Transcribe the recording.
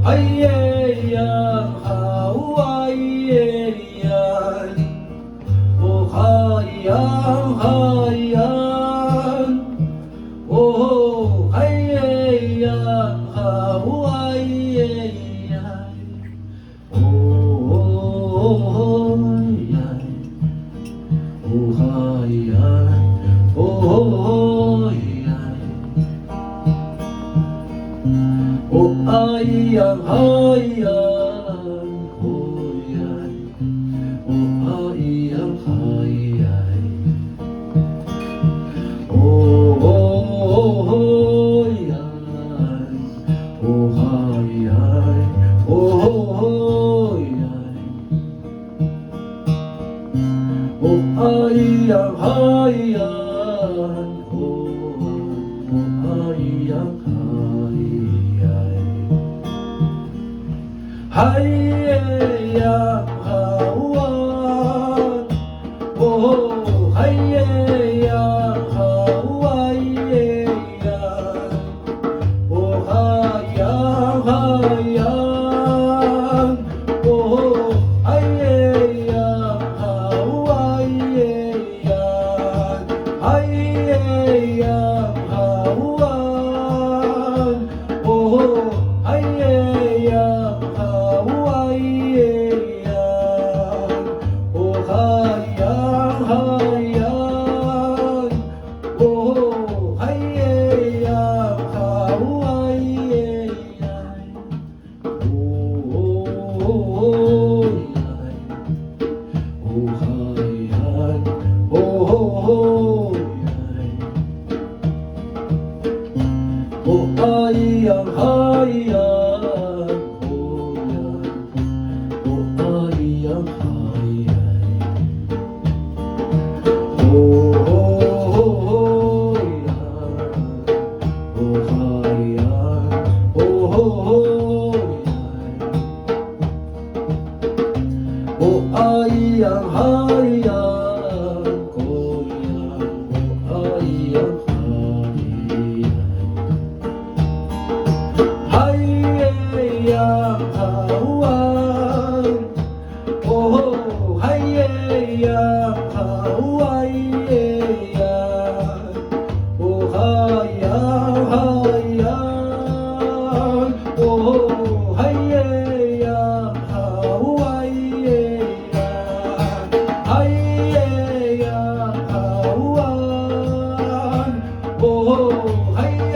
Hayyan, hayyan, oh hayyan, hayyan, oh hayyan, hayyan, oh hayyan, oh hayyan, oh hayyan. Oh ayang hayang hoyan, oh ayang hayay, oh hoyan, oh hayay, oh hoyan, oh ayang hayang hoyan, oh ayang hayay. Hayyang hawan, oh hayyang hawayyan, oh hayyang hayyang, oh hayyang hawayyan, hayyang hawan, oh hayyang hayyan, oh hayyan, hayyan, oh hayyan, hayyan, oh yan, oh hayyan, oh yan, oh hayyan, hayyan. Oh ayang hayang koyan, oh ayang hayang, hayang hawan, oh hayang hawayyan, oh hayang hayang, oh hayang hawayyan, hayang hawan, oh hayang